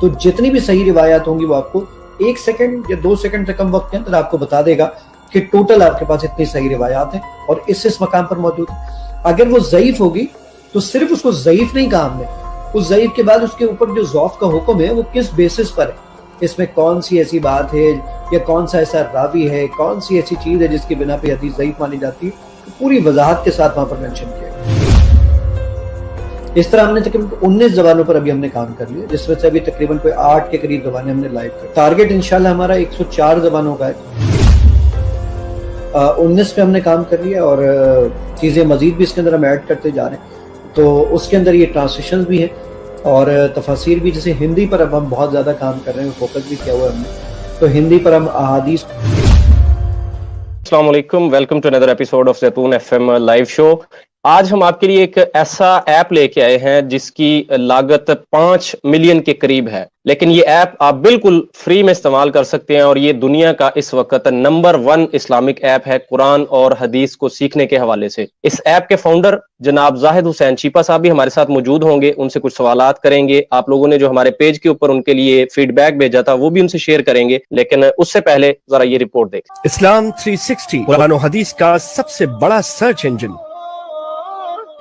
تو جتنی بھی صحیح روایات ہوں گی وہ آپ کو 1 سیکنڈ یا 2 سیکنڈ سے کم وقت کے اندر آپ کو بتا دے گا کہ ٹوٹل آپ کے پاس اتنی صحیح روایات ہیں اور اس مقام پر موجود ہیں۔ اگر وہ ضعیف ہوگی تو صرف اس کو ضعیف نہیں کہا ہم نے، اس ضعیف کے بعد اس کے اوپر جو ضعف کا حکم ہے وہ کس بیسس پر ہے، اس میں کون سی ایسی بات ہے یا کون سا ایسا راوی ہے، کون سی ایسی چیز ہے جس کی بنا پہ حدیث ضعیف مانی جاتی ہے، تو پوری وضاحت کے ساتھ وہاں پر مینشن کیا گیا۔ اس طرح ہم نے تقریباً 19 زبانوں پر ابھی ہم نے کام کر لیا، جس میں سے ابھی تقریباً کوئی 8 کے قریب زبانیں ہم نے لائیو کر۔ ٹارگٹ انشاءاللہ ہمارا 104 زبانوں کا ہے، 19 پہ ہم نے کام کر لیا اور چیزیں مزید بھی اس کے اندر ہم ایڈ کرتے جا رہے ہیں۔ تو اس کے اندر یہ ٹرانسلیشنز بھی ہیں اور تفاسیر بھی، جیسے ہندی پر اب ہم بہت زیادہ کام کر رہے ہیں، فوکس بھی کیا ہوا ہے ہم نے، تو ہندی پر ہم احادیث۔ السلام علیکم، welcome to another episode of Zaitoon F M live show. آج ہم آپ کے لیے ایک ایسا ایپ لے کے آئے ہیں جس کی لاگت 5 ملین کے قریب ہے، لیکن یہ ایپ آپ بالکل فری میں استعمال کر سکتے ہیں اور یہ دنیا کا اس وقت نمبر 1 اسلامک ایپ ہے قرآن اور حدیث کو سیکھنے کے حوالے سے۔ اس ایپ کے فاؤنڈر جناب زاہد حسین چیپا صاحب بھی ہمارے ساتھ موجود ہوں گے، ان سے کچھ سوالات کریں گے۔ آپ لوگوں نے جو ہمارے پیج کے اوپر ان کے لیے فیڈ بیک بھیجا تھا وہ بھی ان سے شیئر کریں گے، لیکن اس سے پہلے ذرا یہ رپورٹ دیکھ۔ اسلام 360 قرآن و حدیث کا سب سے بڑا سرچ انجن،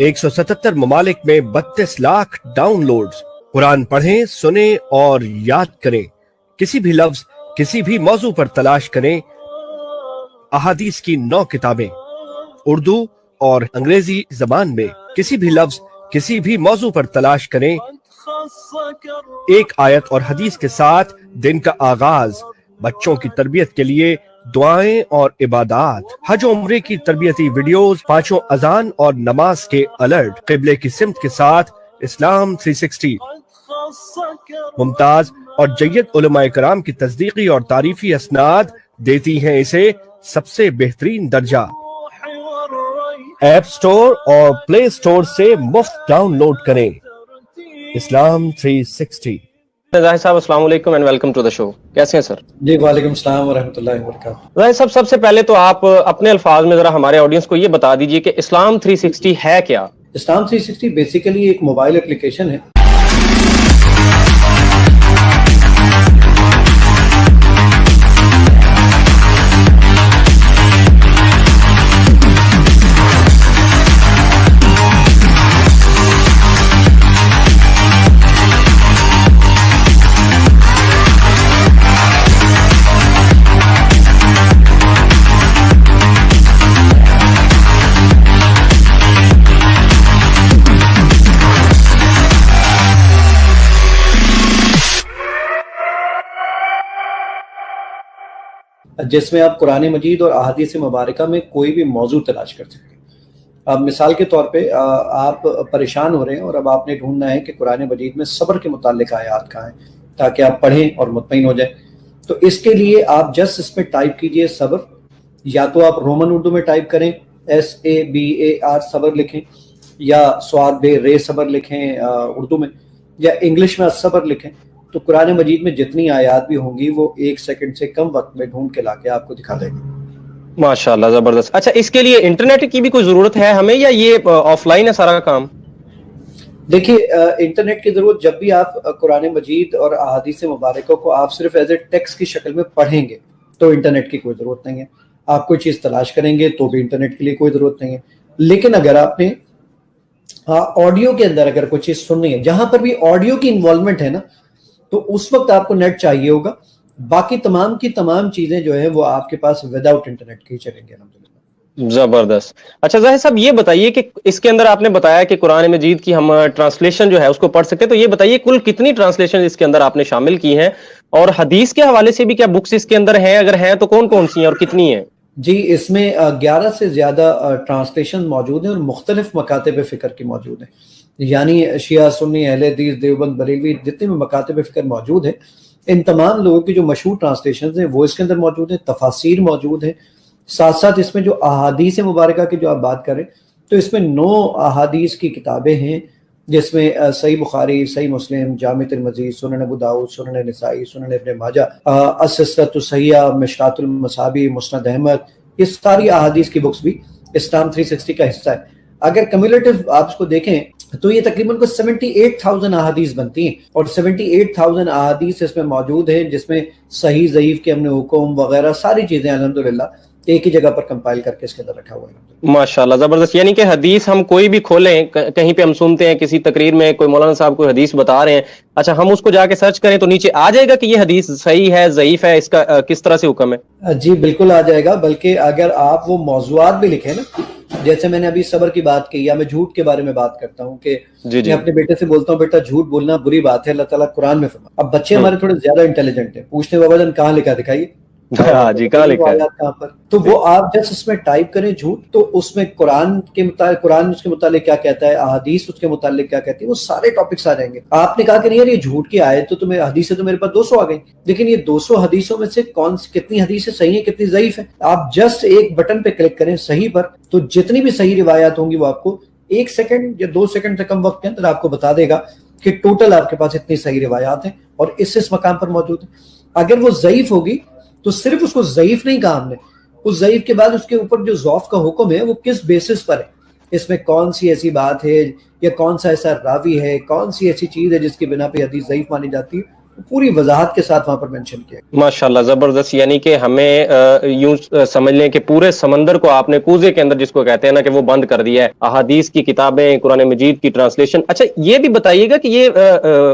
177 ممالک میں 32 لاکھ ڈاؤن لوڈز۔ قرآن پڑھیں، سنیں اور یاد کریں، کسی بھی لفظ کسی بھی موضوع پر تلاش کریں۔ احادیث کی 9 کتابیں اردو اور انگریزی زبان میں، کسی بھی لفظ کسی بھی موضوع پر تلاش کریں۔ ایک آیت اور حدیث کے ساتھ دن کا آغاز، بچوں کی تربیت کے لیے دعائیں اور عبادات، حج و عمرے کی تربیتی ویڈیوز، 5 اذان اور نماز کے الرٹ، قبلے کی سمت کے ساتھ اسلام 360۔ ممتاز اور جید علماء کرام کی تصدیقی اور تعریفی اسناد دیتی ہیں اسے سب سے بہترین درجہ۔ ایپ سٹور اور پلے سٹور سے مفت ڈاؤن لوڈ کریں۔ اسلام 360۔ زاہد صاحب السلام علیکم اینڈ ویلکم ٹو دا شو۔ کیسے ہیں سر؟ جی وعلیکم السلام ورحمۃ اللہ وبرکاتہ۔ زاہد صاحب، سب سے پہلے تو آپ اپنے الفاظ میں ذرا ہمارے آڈینس کو یہ بتا دیجئے کہ اسلام 360 ہے کیا؟ اسلام 360 بیسیکلی ایک موبائل اپلیکیشن ہے۔ جس میں آپ قرآن مجید اور احادیث مبارکہ میں کوئی بھی موضوع تلاش کر سکتے ہیں۔ اب مثال کے طور پہ آپ پریشان ہو رہے ہیں اور اب آپ نے ڈھونڈنا ہے کہ قرآن مجید میں صبر کے متعلق آیات کہاں ہیں تاکہ آپ پڑھیں اور مطمئن ہو جائیں۔ تو اس کے لیے آپ جسٹ اس میں ٹائپ کیجئے صبر، یا تو آپ رومن اردو میں ٹائپ کریں SABAR صبر لکھیں، یا سواد بے رے صبر لکھیں اردو میں، یا انگلش میں صبر لکھیں۔ تو قرآن مجید میں جتنی آیات بھی ہوں گی وہ 1 سیکنڈ سے کم وقت میں ڈھونڈ کے لا کے آپ کو دکھا دے گی۔ ماشاءاللہ، زبردست۔ اچھا، اس کے لیے انٹرنیٹ کی بھی کوئی ضرورت ہے ہمیں یا یہ آف لائن ہے سارا کام؟ دیکھیے، انٹرنیٹ کی ضرورت جب بھی آپ قرآن مجید اور احادیث مبارکہ کو آپ صرف ایز اے ٹیکسٹ کی شکل میں پڑھیں گے تو انٹرنیٹ کی کوئی ضرورت نہیں ہے۔ آپ کوئی چیز تلاش کریں گے تو بھی انٹرنیٹ کے لیے کوئی ضرورت نہیں ہے۔ لیکن اگر آپ نے آڈیو کے اندر اگر کوئی چیز سننی ہے، جہاں پر بھی آڈیو کی انوالومنٹ ہے نا، تو اس وقت آپ کو نیٹ چاہیے ہوگا۔ باقی تمام کی تمام چیزیں جو ہے وہ آپ کے پاس وداؤٹ انٹرنیٹ کی چلیں گے الحمدللہ۔ زبردست۔ اچھا زاہد صاحب، یہ بتائیے کہ اس کے اندر آپ نے بتایا کہ قرآن مجید کی ہم ٹرانسلیشن جو ہے اس کو پڑھ سکتے ہیں، تو یہ بتائیے کل کتنی ٹرانسلیشن اس کے اندر آپ نے شامل کی ہیں، اور حدیث کے حوالے سے بھی کیا بکس اس کے اندر ہیں؟ اگر ہیں تو کون کون سی ہیں اور کتنی ہیں؟ جی، اس میں 11 سے زیادہ ٹرانسلیشن موجود ہیں اور مختلف مکاتب فکر کی موجود ہیں، یعنی شیعہ، سنی، اہل حدیث، دیوبند، بریلوی، جتنے بھی مکاتب فکر موجود ہیں، ان تمام لوگوں کی جو مشہور ٹرانسلیشنز ہیں وہ اس کے اندر موجود ہیں، تفاسیر موجود ہیں۔ ساتھ ساتھ اس میں جو احادیث مبارکہ کی جو آپ بات کریں تو اس میں 9 احادیث کی کتابیں ہیں، جس میں صحیح بخاری، صحیح مسلم، جامع ترمذی، سنن ابو داؤد، سنن نسائی، سنن ابن ماجہ، السلسلۃ الصحیحہ، مشکات المصابیح، مسند احمد، یہ ساری احادیث کی بکس بھی اسلام 360 کا حصہ ہے۔ اگر کمیولیٹو آپ اس کو دیکھیں تو یہ تقریباً کو 78,000 احادیث بنتی ہیں اور 78,000 احادیث اس میں موجود ہیں جس میں صحیح ضعیف کے ہم نے حکم وغیرہ ساری چیزیں الحمدللہ ایک ہی جگہ پر کمپائل کر کے اس کے اندر رکھا ہوا ہے. ماشاءاللہ زبردست. یعنی کہ حدیث ہم کوئی بھی کھولیں, کہیں پہ ہم سنتے ہیں کسی تقریر میں کوئی مولانا صاحب کوئی حدیث بتا رہے ہیں, اچھا ہم اس کو جا کے سرچ کریں تو نیچے آ جائے گا کہ یہ حدیث صحیح ہے ضعیف ہے, اس کا کس طرح سے حکم ہے؟ جی بالکل آ جائے گا. بلکہ اگر آپ وہ موضوعات بھی لکھیں نا, جیسے میں نے ابھی صبر کی بات کی یا میں جھوٹ کے بارے میں بات کرتا ہوں کہ میں اپنے بیٹے سے بولتا ہوں بیٹا جھوٹ بولنا بری بات ہے, اللہ تعالیٰ قرآن میں فرما. اب بچے ہمارے تھوڑے زیادہ انٹیلیجنٹ ہیں, پوچھتے ہیں بابا جان کہاں لکھا دکھائیے, جی کہاں لکھا ہے کہاں پر, تو وہ آپ جب اس میں ٹائپ کریں جھوٹ تو اس میں قرآن کے متعلق, قرآن اس کے متعلق کیا کہتا ہے, احادیث اس کے متعلق کیا کہتی ہے, وہ سارے ٹاپکس آ جائیں گے. آپ نے کہا کہ نہیں یار یہ جھوٹ کی آیت تو تمہیں حدیثیں تو میرے پاس 200 آ گئی, لیکن یہ 200 حدیثوں میں سے کتنی حدیثیں صحیح ہیں کتنی ضعیف ہیں. آپ جسٹ ایک بٹن پہ کلک کریں صحیح پر, تو جتنی بھی صحیح روایات ہوں گی وہ آپ کو 1 سیکنڈ یا 2 سیکنڈ سے کم وقت کے اندر آپ کو بتا دے گا کہ ٹوٹل آپ کے پاس اتنی صحیح روایات ہیں اور اس مقام پر موجود ہیں. اگر وہ ضعیف ہوگی تو صرف اس کو ضعیف نہیں کہا ہم نے, اس ضعیف کے بعد اس کے اوپر جو ضعف کا حکم ہے وہ کس بیسس پر ہے, اس میں کون سی ایسی بات ہے یا کون سا ایسا راوی ہے, کون سی ایسی چیز ہے جس کی بنا پہ حدیث ضعیف مانی جاتی ہے, پوری وضاحت کے ساتھ وہاں پر مینشن کیا ہے. ماشاءاللہ زبردست. یعنی کہ ہمیں یوں سمجھ لیں کہ پورے سمندر کو آپ نے کوزے کے اندر جس کو کہتے ہیں نا کہ وہ بند کر دیا ہے, احادیث کی کتابیں, قرآن مجید کی ٹرانسلیشن. اچھا یہ بھی بتائیے گا کہ یہ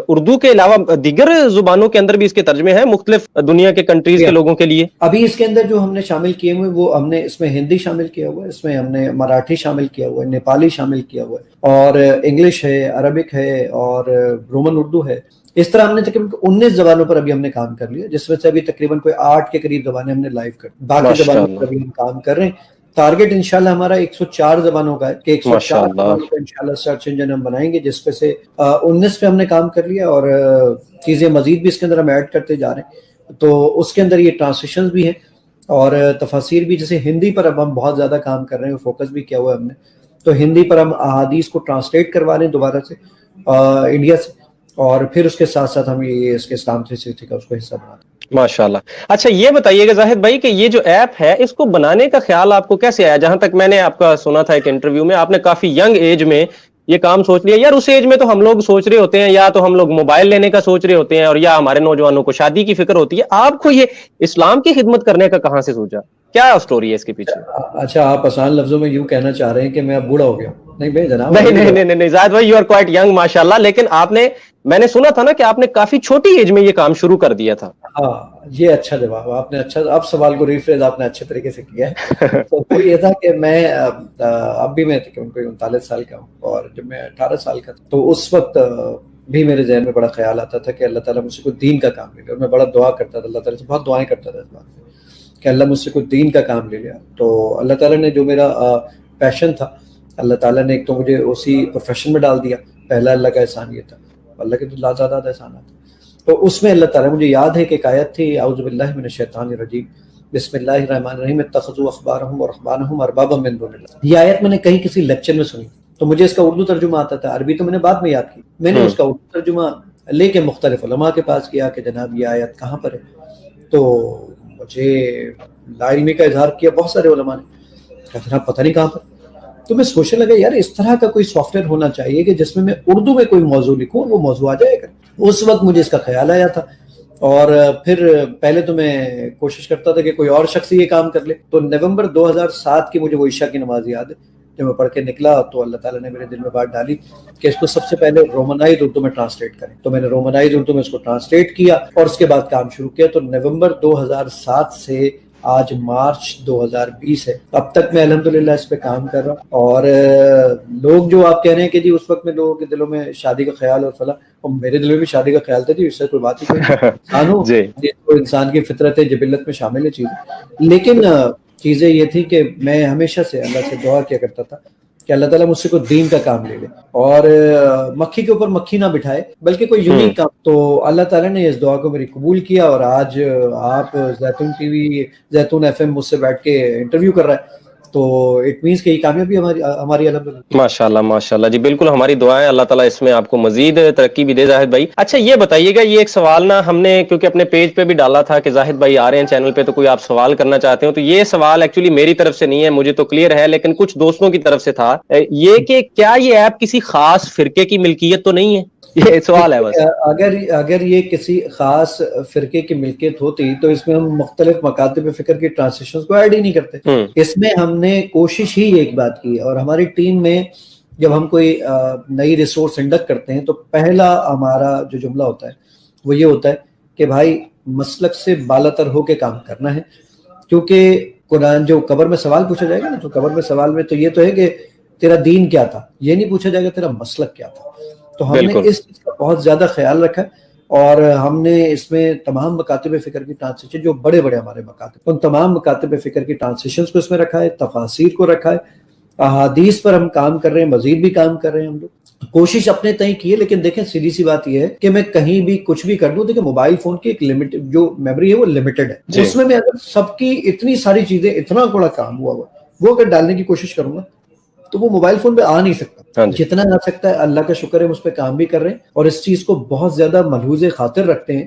اردو کے علاوہ دیگر زبانوں کے اندر بھی اس کے ترجمے ہیں مختلف دنیا کے کنٹریز کے لوگوں کے لیے؟ ابھی اس کے اندر جو ہم نے شامل کیے ہوئے وہ ہم نے اس میں ہندی شامل کیا ہوا ہے, اس میں ہم نے مراٹھی شامل کیا ہوا ہے, نیپالی شامل کیا ہوا ہے, اور انگلش ہے, عربک ہے, اور رومن اردو ہے. اس طرح ہم نے تقریباً 19 زبانوں پر ابھی ہم نے کام کر لیا, جس میں سے ابھی تقریباً کوئی 8 کے قریب زبانیں ہم نے لائیو کر, باقی زبانوں پر ابھی ہم کام کر رہے ہیں. ٹارگٹ انشاءاللہ ہمارا 104 زبانوں کا ہے کہ 104 زبانوں کا انشاءاللہ سرچ انجن ہم بنائیں گے, جس پہ سے 19 پہ ہم نے کام کر لیا اور چیزیں مزید بھی اس کے اندر ہم ایڈ کرتے جا رہے ہیں. تو اس کے اندر یہ ٹرانسلیشنز بھی ہیں اور تفاسیر بھی, جیسے ہندی پر اب ہم بہت زیادہ کام کر رہے ہیں, فوکس بھی کیا ہوا ہے ہم نے. تو ہندی پر ہم احادیث کو ٹرانسلیٹ کروا رہے ہیں دوبارہ سے انڈیا سے, اور پھر اس کے ساتھ ساتھ ہم یہ اس کے اسلام 360 کا اس کو حصہ بناتے ہیں. ماشاءاللہ. اچھا یہ بتائیے گا زاہد بھائی کہ یہ جو ایپ ہے اس کو بنانے کا خیال آپ کو کیسے آیا؟ جہاں تک میں نے آپ کا سنا تھا ایک انٹرویو میں, آپ نے کافی ینگ ایج میں یہ کام سوچ لیا. یار اس ایج میں تو ہم لوگ سوچ رہے ہوتے ہیں یا تو ہم لوگ موبائل لینے کا سوچ رہے ہوتے ہیں, اور یا ہمارے نوجوانوں کو شادی کی فکر ہوتی ہے. آپ کو یہ اسلام کی خدمت کرنے کا کہاں سے سوچا, کیا سٹوری ہے اس کے پیچھے؟ اچھا آپ آسان لفظوں میں یوں کہنا چاہ رہے ہیں کہ میں اب بوڑھا ہو گیا؟ نہیں بھائی جناب, نہیں زاہد بھائی یو آر کوائٹ ینگ ماشاءاللہ. لیکن آپ نے, میں نے سنا تھا نا کہ آپ نے کافی چھوٹی ایج میں یہ کام شروع کر دیا تھا. ہاں یہ اچھا جواب آپ نے, اچھا اب سوال کو ریفریز آپ نے اچھے طریقے سے کیا ہے. تو یہ تھا کہ میں اب بھی میں کوئی 39 سال کا ہوں, اور جب میں 18 سال کا تھا تو اس وقت بھی میرے ذہن میں بڑا خیال آتا تھا کہ اللہ تعالیٰ مجھ سے کوئی دین کا کام لے لے, اور میں بڑا دعا کرتا تھا اللہ تعالیٰ سے, بہت دعائیں کرتا تھا اس بات میں کہ اللہ مجھ سے کوئی دین کا کام لے لیا. تو اللہ تعالیٰ نے جو میرا پیشن تھا, اللہ تعالیٰ نے ایک تو مجھے اسی پروفیشن میں ڈال دیا. پہلا اللہ کا احسان یہ تھا, اللہ کے تو لازادہ احسانات. تو اس میں اللہ تعالیٰ, مجھے یاد ہے کہ ایک آیت تھی, اعوذ باللہ من الشیطان الرجیم, بسم اللہ الرحمن الرحیم, اتخذوا احبارهم ورهبانهم اربابا من دون اللہ. یہ آیت میں نے کہیں کسی لیکچر میں سنی, تو مجھے اس کا اردو ترجمہ آتا تھا, عربی تو میں نے بعد میں یاد کی. میں نے اس کا اردو ترجمہ لے کے مختلف علماء کے پاس کیا کہ جناب یہ آیت کہاں پر ہے. تو مجھے لا علمی کا اظہار کیا بہت سارے علماء نے, کہا جناب پتہ نہیں کہاں پر. تو میں سوچنے لگا یار اس طرح کا کوئی سافٹ ویئر ہونا چاہیے کہ جس میں اردو میں کوئی موضوع لکھوں وہ موضوع آ جائے گا. اس وقت مجھے اس کا خیال آیا تھا, اور پھر پہلے تو میں کوشش کرتا تھا کہ کوئی اور شخص یہ کام کر لے. تو نومبر 2007 کی مجھے وہ عشاء کی نماز یاد ہے, جب میں پڑھ کے نکلا تو اللہ تعالیٰ نے میرے دل میں بات ڈالی کہ اس کو سب سے پہلے رومنائز اردو میں ٹرانسلیٹ کریں. تو میں نے رومنائز اردو میں اس کو ٹرانسلیٹ کیا اور اس کے بعد کام شروع کیا. تو نومبر 2007 سے آج مارچ 2020 ہے, اب تک میں الحمدللہ اس پہ کام کر رہا ہوں. اور لوگ جو آپ کہہ رہے ہیں کہ جی اس وقت میں لوگوں کے دلوں میں شادی کا خیال اور فلاں, اور میرے دل میں بھی شادی کا خیال تھا جی, اس سے کوئی بات ہی کوئی انسان کی فطرت ہے, جبلت میں شامل ہے چیزیں. لیکن چیزیں یہ تھی کہ میں ہمیشہ سے اللہ سے دعا کیا کرتا تھا کہ اللہ تعالیٰ مجھ سے کوئی دین کا کام لے لے, اور مکھی کے اوپر مکھی نہ بٹھائے بلکہ کوئی یونیک کام. تو اللہ تعالیٰ نے اس دعا کو میری قبول کیا, اور آج آپ زیتون ٹی وی, زیتون ایف ایم مجھ سے بیٹھ کے انٹرویو کر رہا ہے. تو اٹ مینس کہ یہ کامیابی ہماری الحمدللہ. ماشاءاللہ جی بالکل ہماری دعائیں اللہ تعالیٰ اس میں آپ کو مزید ترقی بھی دے زاہد بھائی. اچھا یہ بتائیے گا یہ ایک سوال نا ہم نے کیونکہ اپنے پیج پہ بھی ڈالا تھا کہ زاہد بھائی آ رہے ہیں چینل پہ تو کوئی آپ سوال کرنا چاہتے ہو تو یہ سوال ایکچولی میری طرف سے نہیں ہے مجھے تو کلیئر ہے لیکن کچھ دوستوں کی طرف سے تھا یہ کہ کیا یہ ایپ کسی خاص فرقے کی ملکیت تو نہیں ہے؟ یہ سوال ہے بس. اگر یہ کسی خاص فرقے کی ملکیت ہوتی تو اس میں ہم مختلف مکاتب فکر کی ٹرانسلیشنز کو ایڈ ہی نہیں کرتے. اس میں ہم نے کوشش ہی ایک بات کی اور ہماری ٹیم میں جب ہم کوئی نئی ریسورس انڈکٹ کرتے ہیں تو پہلا ہمارا جو جملہ ہوتا ہے وہ یہ ہوتا ہے کہ بھائی مسلک سے بالاتر ہو کے کام کرنا ہے. کیونکہ قرآن جو قبر میں سوال پوچھا جائے گا نا تو قبر میں سوال میں تو یہ تو ہے کہ تیرا دین کیا تھا, یہ نہیں پوچھا جائے گا تیرا مسلک کیا تھا. تو ہم نے اس چیز کا بہت زیادہ خیال رکھا اور ہم نے اس میں تمام مکاتب فکر کی ٹرانسلیشن جو بڑے بڑے ہمارے مکاتب ان تمام مکاتب فکر کی ٹرانسلیشنز کو اس میں رکھا ہے, تفاسیر کو رکھا ہے, احادیث پر ہم کام کر رہے ہیں, مزید بھی کام کر رہے ہیں. ہم لوگ کوشش اپنے تئیں کی ہے لیکن دیکھیں سیدھی سی بات یہ ہے کہ میں کہیں بھی کچھ بھی کر دوں. دیکھیں موبائل فون کی ایک لمٹ جو میموری ہے وہ لمیٹڈ ہے. اس میں اگر سب کی اتنی ساری چیزیں اتنا بڑا کام ہوا وہ اگر ڈالنے کی کوشش کروں گا تو وہ موبائل فون پہ آ نہیں سکتا. جتنا آ سکتا ہے اللہ کا شکر ہے ہم اس پہ کام بھی کر رہے ہیں اور اس چیز کو بہت زیادہ ملحوظ خاطر رکھتے ہیں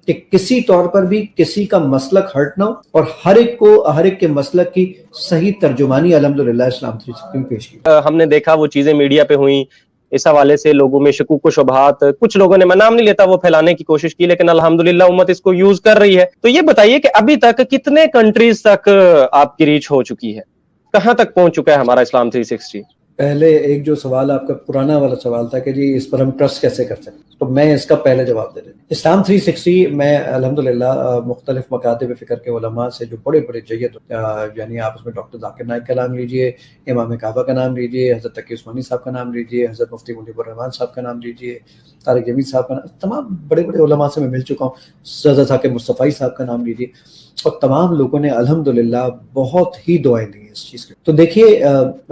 کہ کسی طور پر بھی کسی کا مسلک ہرٹ نہ ہو اور ہر ایک کے مسلک کی صحیح ترجمانی الحمدللہ اسلام 360 میں پیش کی. ہم نے دیکھا وہ چیزیں میڈیا پہ ہوئیں اس حوالے سے لوگوں میں شکوک و شبہات کچھ لوگوں نے میں نام نہیں لیتا وہ پھیلانے کی کوشش کی لیکن الحمدللہ امت اس کو یوز کر رہی ہے. تو یہ بتائیے کہ ابھی تک کتنے کنٹریز تک آپ کی ریچ ہو چکی ہے, کہاں تک پہنچ چکا ہے ہمارا اسلام 360؟ پہلے ایک جو سوال آپ کا پرانا والا سوال تھا کہ جی اس پر ہم ٹرسٹ کیسے کر سکتے تو میں اس کا پہلے جواب دے دوں. اسلام 360 میں الحمدللہ مختلف مکاتب فکر کے علماء سے جو بڑے بڑے جید یعنی آپ اس میں ڈاکٹر ذاکر نائک کا نام لیجئے, امام کعبہ کا نام لیجئے, حضرت تقی عثمانی صاحب کا نام لیجئے, حضرت مفتی منیب الرحمان صاحب کا نام لیجئے, طارق جمیل صاحب کا نام, تمام بڑے بڑے علماء سے میں مل چکا ہوں. حضرت ثاقب مصطفی صاحب کا نام لیجئے اور تمام لوگوں نے الحمدللہ بہت ہی دعائیں دی اس چیز کی. تو دیکھیے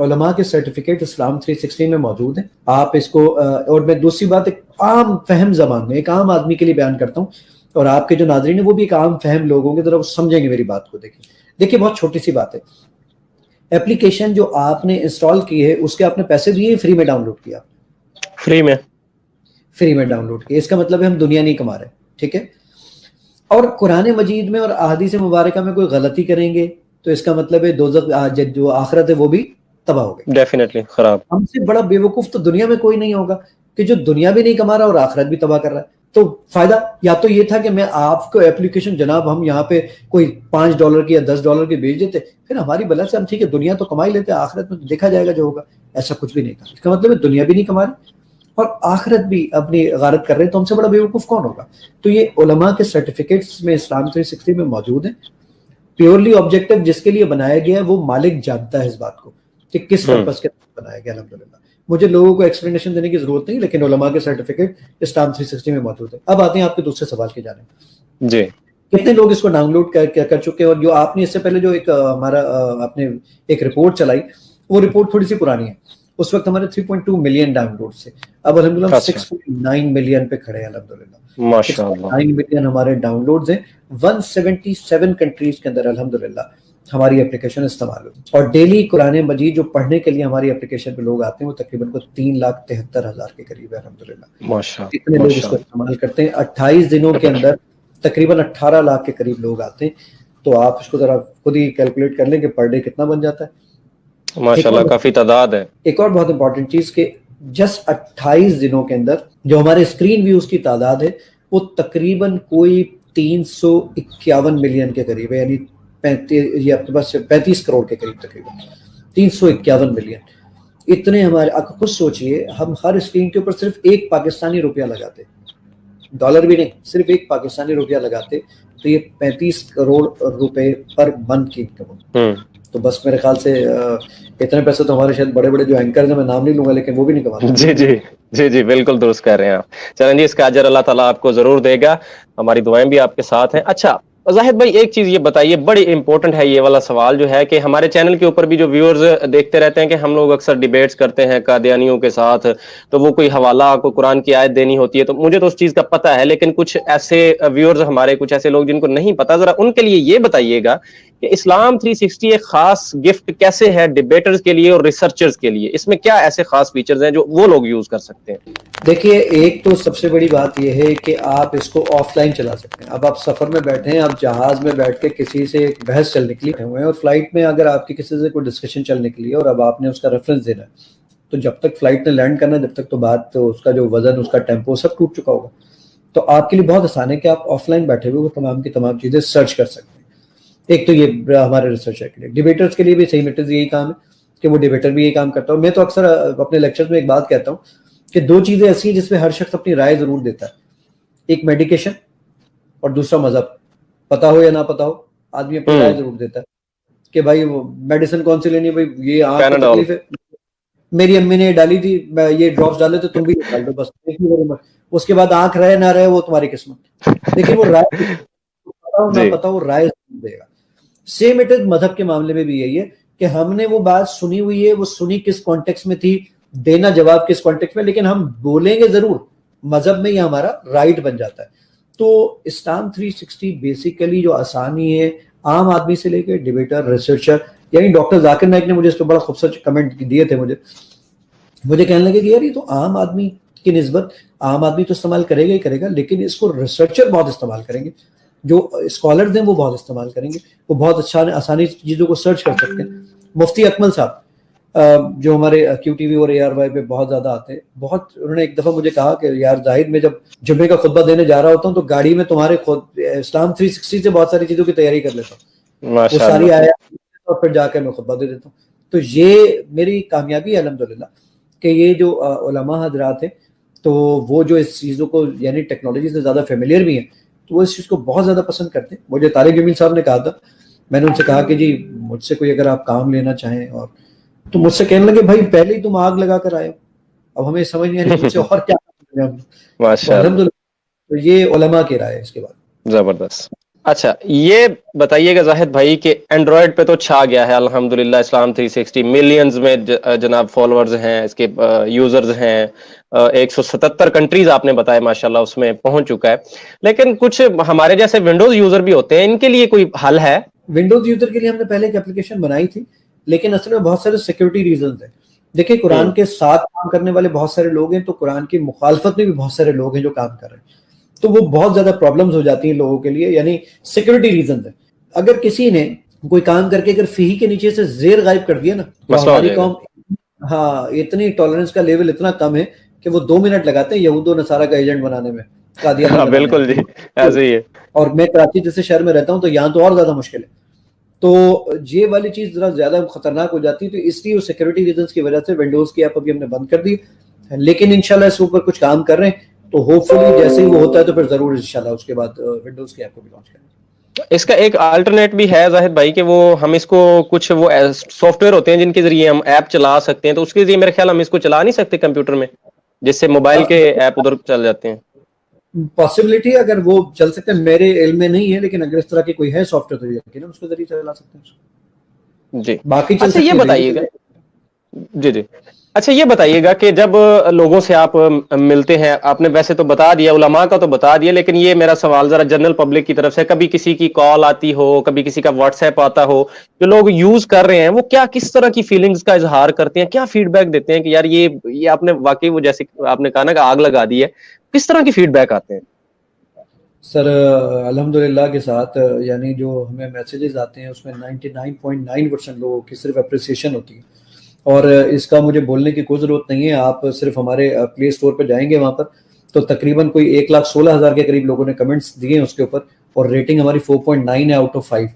علماء کے سرٹیفکیٹ اسلام 360 میں موجود ہیں. آپ اس کو اور میں دوسری بات ایک عام فہم زبان میں ایک عام آدمی کے لیے بیان کرتا ہوں اور آپ کے جو ناظرین ہیں وہ بھی ایک عام فہم لوگوں کی طرف سمجھیں گے میری بات کو. دیکھیے بہت چھوٹی سی بات ہے. اپلیکیشن جو آپ نے انسٹال کی ہے اس کے آپ نے پیسے دیے, فری میں ڈاؤن لوڈ کیا, فری میں ڈاؤن لوڈ کیا. اس کا مطلب ہے ہم دنیا نہیں کما رہے, ٹھیک ہے. اور قرآن مجید میں اور احادیث مبارکہ میں کوئی غلطی کریں گے تو اس کا مطلب ہے دوزخ جو آخرت ہے وہ بھی تباہ ہو گئی, ڈیفینیٹلی خراب. ہم سے بڑا بیوقوف تو دنیا میں کوئی نہیں ہوگا کہ جو دنیا بھی نہیں کما رہا اور آخرت بھی تباہ کر رہا ہے. تو فائدہ یا تو یہ تھا کہ میں آپ کو اپلیکیشن جناب ہم یہاں پہ کوئی $5 کی یا $10 کی بیچ دیتے, پھر ہماری بلا سے ہم ٹھیک ہے دنیا تو کما ہی لیتے, آخرت میں دیکھا جائے گا جو ہوگا. ایسا کچھ بھی نہیں تھا. اس کا مطلب ہے دنیا بھی نہیں کما رہے اور آخرت بھی اپنی غارت کر رہے ہیں, تو ہم سے بڑا بیوقوف کون ہوگا. تو یہ علماء کے سرٹیفکیٹس میں اسلام 360 میں موجود ہیں. پیورلی آبجیکٹو جس کے لیے بنایا گیا ہے وہ مالک جانتا ہے اس بات کو کہ کس پرپس کے لیے بنایا گیا. الحمدللہ مجھے لوگوں کو ایکسپلینیشن دینے کی ضرورت نہیں, لیکن علماء کے سرٹیفکیٹ اسلام 360 میں موجود ہے. اب آتے ہیں آپ کے دوسرے سوال کی جانب جی, کتنے لوگ اس کو ڈاؤن لوڈ کر چکے ہیں. اور جو آپ نے اس سے پہلے جو ایک ہمارا آپ نے ایک رپورٹ چلائی وہ رپورٹ تھوڑی سی پرانی ہے. اس وقت ہمارے 3.2 ملین ڈاؤن لوڈ سے اب الحمدللہ 6.9 ملین پہ کھڑے ہیں. الحمدللہ ماشاءاللہ 9 ملین ہمارے ڈاؤن لوڈز ہیں. 177 کنٹریز کے اندر الحمدللہ ہماری اپلیکیشن استعمال ہوتی ہے. اور ڈیلی قرآن مجید جو پڑھنے کے لیے ہماری اپلیکیشن پہ لوگ آتے ہیں وہ تقریباً 3,73,000 کے قریب ہے. الحمدللہ ماشاءاللہ اتنے لوگ اس کو استعمال کرتے ہیں. 28 دنوں کے اندر تقریباً 18 لاکھ کے قریب لوگ آتے ہیں. تو آپ اس کو ذرا خود ہی کیلکولیٹ کر لیں کہ پر ڈے کتنا بن جاتا ہے. ماشاءاللہ کافی تعداد ہے. ایک اور بہت امپورٹنٹ چیز کہ جسٹ 28 دنوں کے اندر جو ہمارے اسکرین ویوز کی تعداد ہے وہ تقریباً کوئی 351 ملین کے قریب ہے, یعنی 35 کروڑ کے قریب, تقریباً 351 ملین. اتنے ہمارے آپ خود سوچئے ہم ہر اسکرین کے اوپر صرف ایک پاکستانی روپیہ لگاتے, ڈالر بھی نہیں, صرف ایک پاکستانی روپیہ لگاتے تو یہ 35 کروڑ روپے پر منتھ کی انکم ہوتی. تو بس میرے خیال سے اتنے پیسے تو ہمارے شاید بڑے بڑے جو اینکرز ہیں میں نام نہیں لوں گا لیکن وہ بھی نہیں کماتے. جی بالکل درست کہہ رہے ہیں آپ. چلیں جی اس کا اجر اللہ تعالیٰ آپ کو ضرور دے گا, ہماری دعائیں بھی آپ کے ساتھ ہیں. اچھا زاہد بھائی ایک چیز یہ بتائیے، بڑی امپورٹنٹ ہے یہ والا سوال جو ہے کہ ہمارے چینل کے اوپر بھی جو ویورز دیکھتے رہتے ہیں کہ ہم لوگ اکثر ڈیبیٹس کرتے ہیں قادیانیوں کے ساتھ، تو وہ کوئی حوالہ کوئی قرآن کی آیت دینی ہوتی ہے، تو مجھے تو اس چیز کا پتہ ہے، لیکن کچھ ایسے ویورز ہمارے، کچھ ایسے لوگ جن کو نہیں پتا، ذرا ان کے لیے یہ بتائیے گا کہ اسلام 360 ایک خاص گفٹ کیسے ہے ڈیبیٹرز کے لیے اور ریسرچرز کے لیے، اس میں کیا ایسے خاص فیچرز ہیں جو وہ لوگ یوز کر سکتے ہیں؟ دیکھیے، ایک تو سب سے بڑی بات یہ ہے کہ آپ اس کو آف لائن چلا سکتے ہیں. اب آپ سفر میں بیٹھے ہیں، آپ جہاز میں بیٹھ کے کسی سے ایک بحث چلنے کے لیے ہوئے ہیں، اور فلائٹ میں اگر آپ کی کسی سے کوئی ڈسکشن چلنے کے لیے اور اب آپ نے اس کا ریفرنس دینا ہے، تو جب تک فلائٹ نے لینڈ کرنا ہے، جب تک تو بات، تو اس کا جو وزن، اس کا ٹیمپو سب ٹوٹ چکا ہوگا. تو آپ کے لیے بہت آسان ہے کہ آپ آف لائن بیٹھے ہوئے وہ تمام کی تمام چیزیں سرچ کر سکتے ہیں. ایک تو یہ ہمارے ریسرچر کے لیے. ڈیبیٹرز کے لیے بھی صحیح میٹرز یہی کام ہے کہ وہ ڈیبیٹر بھی یہی کام کرتا ہے. اور میں تو اکثر اپنے لیکچرز میں ایک بات کہتا ہوں کہ دو چیزیں ایسی ہیں جس میں ہر شخص اپنی رائے ضرور دیتا ہے. ایک میڈیکیشن اور دوسرا مذہب. پتا ہو یا نہ پتا ہو، آدمی اپنی رائے ضرور دیتا ہے کہ بھائی وہ میڈیسن کون سی لینی ہے، بھائی یہ آنکھ کی تکلیف ہے، میری امی نے ڈالی تھی، میں یہ ڈراپس ڈالے تو تم بھی ڈال دو، بس. اس کے بعد آنکھ رہے نہ رہے وہ تمہاری قسمت، لیکن وہ رائے پتا ہو نہ پتا ہو رائے ضرور دے گا. سیم اٹ از مذہب کے معاملے میں بھی یہی ہے کہ ہم نے وہ بات سنی ہوئی ہے، وہ سنی کس کانٹیکس میں تھی، دینا جواب کس کانٹیکس میں، لیکن ہم بولیں گے ضرور. مذہب میں یہ ہمارا رائٹ بن جاتا ہے. تو اسلام 360 بیسیکلی جو آسانی ہے عام آدمی سے لے کے ڈیبیٹر، ریسرچر، یعنی ڈاکٹر ذاکر نائک نے مجھے اس پہ بڑا خوبصورت کمنٹ دیے تھے. مجھے کہنے لگے کہ یار یہ تو عام آدمی کی نسبت، عام آدمی تو استعمال کرے گا ہی کرے گا، لیکن اس کو ریسرچر بہت استعمال کریں گے، جو اسکالرز ہیں وہ بہت استعمال کریں گے، وہ بہت اچھا آسانی سے چیزوں کو سرچ کر سکتے ہیں. مفتی اکمل صاحب جو ہمارے کیو ٹی وی اور اے آر وائی پہ بہت زیادہ آتے ہیں، بہت انہوں نے ایک دفعہ مجھے کہا کہ یار زاہد، میں جب جمعے کا خطبہ دینے جا رہا ہوتا ہوں تو گاڑی میں تمہارے اسلام 360 سے بہت ساری چیزوں کی تیاری کر لیتا ہوں، وہ ساری آیات اور پھر جا کے میں خطبہ دے دیتا ہوں. تو یہ میری کامیابی ہے الحمدللہ کہ یہ جو علماء حضرات ہیں تو وہ جو اس چیزوں کو، یعنی ٹیکنالوجی سے زیادہ فیملیئر بھی ہیں، تو وہ اس چیز کو بہت زیادہ پسند کرتے ہیں. مجھے طارق جمیل صاحب نے کہا تھا، میں نے ان سے کہا کہ جی مجھ سے کوئی اگر آپ کام لینا چاہیں، اور تو مجھ سے کہنے لگے بھائی پہلے ہی تم آگ لگا کر آئے ہو، اب ہمیں سمجھ نہیں آ رہی مجھ سے اور کیا کریں ہم. الحمدللہ تو یہ علماء کی رائے ہے. اس کے بعد زبردست. اچھا یہ بتائیے گا زاہد بھائی کہ اینڈرائڈ پہ تو چھا گیا ہے الحمدللہ اسلام 360، ملینز میں جناب فالوورز ہیں، اس کے یوزرز ہیں، 177 کنٹریز آپ نے بتایا ماشاءاللہ اس میں پہنچ چکا ہے. لیکن کچھ ہمارے جیسے ونڈوز یوزر بھی ہوتے ہیں، ان کے لیے کوئی حل ہے؟ ونڈوز یوزر کے لیے ہم نے پہلے ایک اپلیکیشن بنائی تھی، لیکن اصل میں بہت سارے سیکورٹی ریزنز ہیں. دیکھیں قرآن کے ساتھ کام کرنے والے بہت سارے لوگ ہیں، تو قرآن کی مخالفت میں بھی بہت سارے لوگ ہیں جو کام کر رہے ہیں، تو وہ بہت زیادہ پرابلمز ہو جاتی ہیں لوگوں کے لیے، یعنی سیکورٹی ریزنز ہیں. اگر کسی نے کوئی کام کر کے اگر فی کے نیچے سے زیر غائب کر دیا نا، تو ہماری قوم اتنی ٹالرنس کا لیول اتنا کم ہے کہ وہ 2 منٹ لگاتے ہیں یہود و نصارہ کا ایجنٹ بنانے میں، قادیانی بنانے میں. بالکل جی ایسے ہی ہے. اور میں کراچی جیسے شہر میں رہتا ہوں تو یہاں تو اور زیادہ مشکل ہے. تو یہ والی چیز ذرا زیادہ خطرناک ہو جاتی ہے، تو اس لیے سیکورٹی ریزنز کی وجہ سے ونڈوز کی ایپ ابھی ہم نے بند کر دی، لیکن انشاءاللہ اس اوپر کچھ کام کر رہے ہیں. تو ہوپ فلی جیسے ہی وہ ہوتا ہے تو پھر ضرور انشاءاللہ اس کے بعد ونڈوز کی ایپ کو بھی لانچ کریں گے. اس کا ایک الٹرنیٹ بھی ہے زاہد بھائی کہ وہ ہم اس کو کچھ وہ سافٹ ویئر ہوتے ہیں جن کے ذریعے ہم ایپ چلا سکتے ہیں، تو اس کے ذریعے میرے خیال ہم اس کو چلا نہیں سکتے کمپیوٹر میں، جس سے موبائل کے ایپ ادھر چل جاتے ہیں. پاسبلٹی اگر وہ چل سکتے ہیں، میرے علم میں نہیں ہے، لیکن اگر اس طرح کی کوئی ہے سافٹ ویئر تو یقیناً اس کے ذریعے چلا سکتے ہیں. جی باقی اچھا یہ بتائیے گا، جی اچھا یہ بتائیے گا کہ جب لوگوں سے آپ ملتے ہیں، آپ نے ویسے تو بتا دیا، علماء کا تو بتا دیا، لیکن یہ میرا سوال ذرا جنرل پبلک کی طرف سے، کبھی کسی کی کال آتی ہو، کبھی کسی کا واٹس ایپ آتا ہو، جو لوگ یوز کر رہے ہیں وہ کیا کس طرح کی فیلنگز کا اظہار کرتے ہیں، کیا فیڈ بیک دیتے ہیں کہ یار یہ آپ نے واقعی وہ جیسے آپ نے کہا نا کہ آگ لگا دی ہے، کس طرح کی فیڈ بیک آتے ہیں؟ سر الحمدللہ کے ساتھ یعنی جو ہمیں میسیجز آتے ہیں اس میں 99.9% لوگوں کی صرف اپریسیشن ہوتی ہے، اور اس کا مجھے بولنے کی کوئی ضرورت نہیں ہے. آپ صرف ہمارے پلے اسٹور پہ جائیں گے، وہاں پر تو تقریباً کوئی 1,16,000 کے قریب لوگوں نے کمنٹس دیے ہیں اس کے اوپر، اور ریٹنگ ہماری 4.9 ہے آؤٹ آف 5.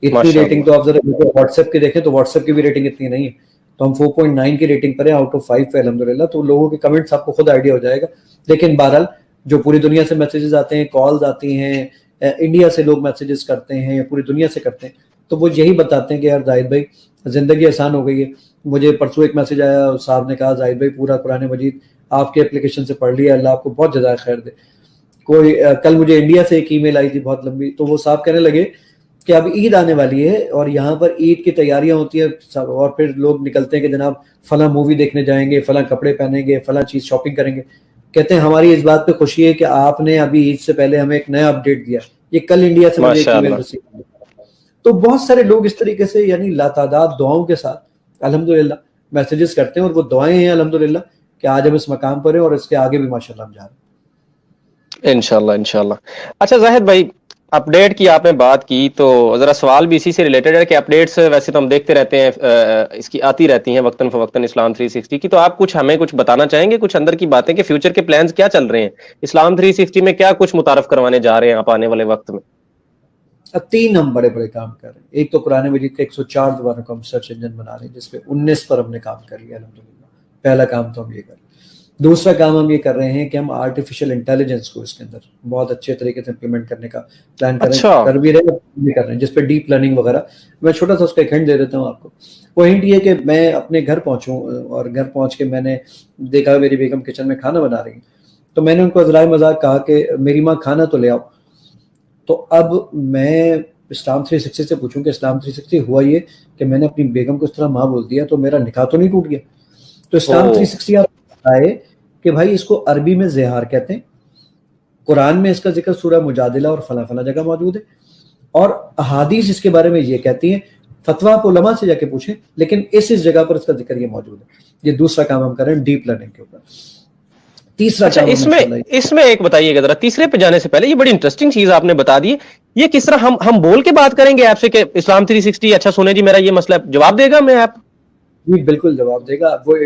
اتنی ریٹنگ تو آپ ذرا واٹس ایپ کی دیکھیں تو واٹس ایپ کی بھی ریٹنگ اتنی نہیں ہے، تو ہم 4.9 کی ریٹنگ پر ہیں آؤٹ آف 5 پہ الحمدللہ. تو لوگوں کے کمنٹس آپ کو خود آئیڈیا ہو جائے گا. لیکن بہرحال جو پوری دنیا سے میسیجز آتے ہیں، کالز آتی ہیں، انڈیا سے لوگ میسیجز کرتے ہیں یا پوری دنیا سے کرتے ہیں، تو وہ یہی بتاتے ہیں کہ یار زاہد بھائی زندگی آسان ہو گئی ہے. مجھے پرسوں ایک میسیج آیا، صاحب نے کہا زاہد بھائی پورا قرآن مجید آپ کے اپلیکیشن سے پڑھ لیا، اللہ آپ کو بہت جزائے خیر دے. کوئی کل مجھے انڈیا سے ایک ای میل آئی تھی بہت لمبی, تو وہ صاحب کہنے لگے کہ اب عید آنے والی ہے اور یہاں پر عید کی تیاریاں ہوتی ہیں اور پھر لوگ نکلتے ہیں کہ جناب فلاں مووی دیکھنے جائیں گے, فلاں کپڑے پہنیں گے, فلاں چیز شاپنگ کریں گے. کہتے ہیں ہماری اس بات پہ خوشی ہے کہ آپ نے ابھی عید سے پہلے ہمیں ایک نیا اپڈیٹ دیا. یہ کل انڈیا سے مجھے ایک ای میل ریسیو کیا. تو بہت سارے لوگ اس طریقے سے یعنی لاتعداد دعاؤں کے ساتھ الحمدللہ میسیجز کرتے ہیں, اور وہ دعائیں ہیں الحمدللہ کہ آج ہم اس مقام پر ہیں اور اس کے آگے بھی ماشاءاللہ ہم جا رہے ہیں انشاءاللہ. اچھا زاہد بھائی, اپڈیٹ کی آپ نے بات کی تو ذرا سوال بھی اسی سے ریلیٹڈ ہے کہ اپڈیٹس ویسے تو ہم دیکھتے رہتے ہیں, اس کی آتی رہتی ہیں وقتاً فوقتاً اسلام 360 کی, تو آپ کچھ ہمیں کچھ بتانا چاہیں گے, کچھ اندر کی باتیں کہ فیوچر کے پلانز کیا چل رہے ہیں, اسلام 360 میں کیا کچھ متعارف کروانے جا رہے ہیں آپ آنے والے وقت میں؟ اب 3 ہم بڑے بڑے کام کر رہے ہیں. ایک تو قرآن مجید کا 104 زبانوں کا ہم سرچ انجن بنا رہے ہیں جس پہ 19 پر ہم نے کام کر لیا الحمدللہ. پہلا کام تو ہم یہ کر رہے ہیں. دوسرا کام ہم یہ کر رہے ہیں کہ ہم آرٹیفیشل انٹیلیجنس کو اس کے اندر بہت اچھے طریقے سے امپلیمنٹ کرنے کا پلان کر بھی رہے ہیں, جس پہ ڈیپ لرننگ وغیرہ. میں چھوٹا سا اس کا ایک ہنٹ دے دیتا ہوں آپ کو. وہ ہنٹ یہ کہ میں اپنے گھر پہنچوں اور گھر پہنچ کے میں نے دیکھا میری بیگم کچن میں کھانا بنا رہی ہیں, تو میں نے ان کو ذرائع مذاق کہا کہ میری ماں کھانا تو لے آؤ. تو اب میں اسلام 360 سے پوچھوں کہ اسلام 360 ہوا یہ کہ میں نے اپنی بیگم کو اس طرح ماں بول دیا تو میرا نکاح تو نہیں ٹوٹ گیا؟ تو اسلام 360 آپ بتائے کہ بھائی اس کو عربی میں زہار کہتے ہیں, قرآن میں اس کا ذکر سورہ مجادلہ اور فلاں فلاں جگہ موجود ہے, اور احادیث اس کے بارے میں یہ کہتی ہیں. فتویٰ آپ علماء سے جا کے پوچھیں, لیکن اس جگہ پر اس کا ذکر یہ موجود ہے. یہ دوسرا کام ہم کر رہے ہیں ڈیپ لرننگ کے اوپر. تیسرا اچھا اس میں ایک بتائیے گا ذرا, تیسرے پہ جانے سے پہلے یہ بڑی انٹرسٹنگ چیز آپ نے بتا دی, یہ کس طرح ہم بول کے بات کریں گے آپ سے کہ اسلام 360 اچھا سنیں جی میرا یہ مسئلہ ہے, جواب دے گا میں آپ؟ جی بالکل جواب دے گا. وہ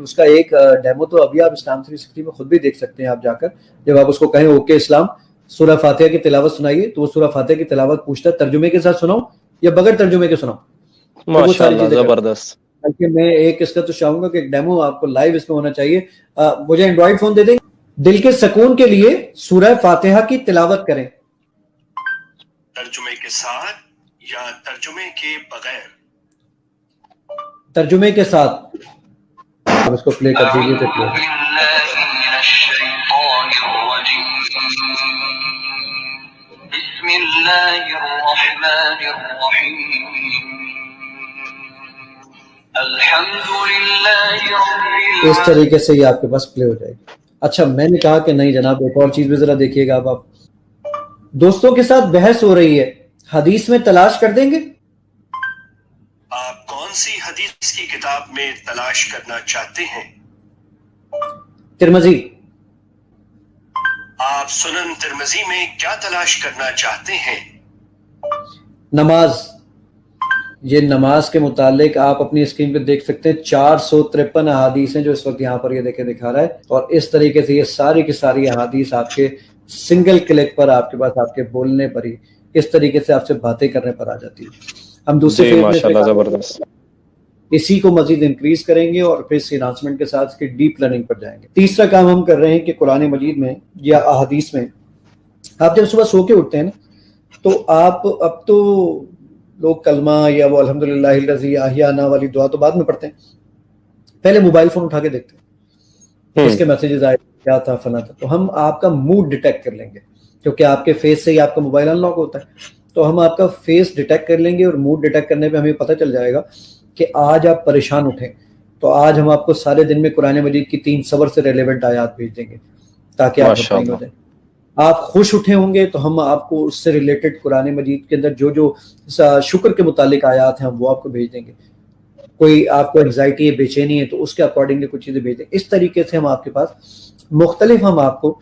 اس کا ایک ڈیمو تو ابھی آپ اسلام 360 میں خود بھی دیکھ سکتے ہیں آپ جا کر. جب آپ اس کو کہیں اوکے اسلام سورہ فاتحہ کی تلاوت سنائیے, تو وہ سورہ فاتحہ کی تلاوت پوچھتا ہے ترجمے کے ساتھ سناؤ یا بغیر ترجمے کے سناؤ. ماشاءاللہ زبردست. بلکہ میں ایک اس کا تو چاہوں گا کہ ایک ڈیمو آپ کو لائیو اس میں ہونا چاہیے. مجھے اینڈرائڈ فون دے دیں, دل کے سکون کے لیے سورہ فاتحہ کی تلاوت کریں ترجمے کے ساتھ یا ترجمے کے بغیر؟ ترجمے کے ساتھ. آپ اس کو پلے کر دیجیے تو پلے. بسم اللہ الرحمن الرحیم الحمدللہ. اس طریقے سے یہ آپ کے پاس پلے ہو جائے گی. اچھا میں نے کہا کہ نہیں جناب ایک اور چیز بھی ذرا دیکھیے گا. آپ دوستوں کے ساتھ بحث ہو رہی ہے, حدیث میں تلاش کر دیں گے. آپ کون سی حدیث کی کتاب میں تلاش کرنا چاہتے ہیں؟ ترمذی. آپ سنن ترمذی میں کیا تلاش کرنا چاہتے ہیں؟ نماز. یہ نماز کے متعلق آپ اپنی اسکرین پہ دیکھ سکتے ہیں 453 احادیث ہیں جو اس وقت یہاں پر یہ دیکھے دکھا رہا ہے, اور اس طریقے سے یہ ساری کی ساری احادیث آپ کے سنگل کلک پر آپ کے پاس آپ کے بولنے پر ہی اس طریقے سے آپ سے باتیں کرنے پر آ جاتی ہے. ہم دوسرے فیز میں زبردست اسی کو مزید انکریز کریں گے اور پھر اس انہانسمنٹ کے ساتھ اس کی ڈیپ لرننگ پر جائیں گے. تیسرا کام ہم کر رہے ہیں کہ قرآن مجید میں یا احادیث میں آپ جب صبح سو کے اٹھتے ہیں نا, تو آپ اب تو لوگ کلمہ یا وہ الحمدللہ الذی احیانا والی دعا تو بعد میں پڑھتے ہیں, پہلے موبائل فون اٹھا کے دیکھتے ہیں کس کے میسیجز آئے, کیا تھا فلاں تھا. تو ہم آپ کا موڈ ڈیٹیکٹ کر لیں گے, کیونکہ آپ کے فیس سے ہی آپ کا موبائل ان لاک ہوتا ہے. تو ہم آپ کا فیس ڈیٹیکٹ کر لیں گے, اور موڈ ڈیٹیکٹ کرنے پہ ہمیں پتہ چل جائے گا کہ آج آپ پریشان اٹھیں, تو آج ہم آپ کو سارے دن میں قرآن مجید کی 3 صبر سے ریلیونٹ آیات بھیج دیں گے تاکہ آپ مطمئن ہو جائیں. آپ خوش اٹھے ہوں گے تو ہم آپ کو اس سے ریلیٹڈ قرآن مجید کے اندر جو شکر کے متعلق آیات ہیں ہم وہ آپ کو بھیج دیں گے. کوئی آپ کو انگزائٹی ہے, بے چینی ہے, تو اس کے اکارڈنگلی کچھ چیزیں بھیج دیں. اس طریقے سے ہم آپ کے پاس مختلف ہم آپ کو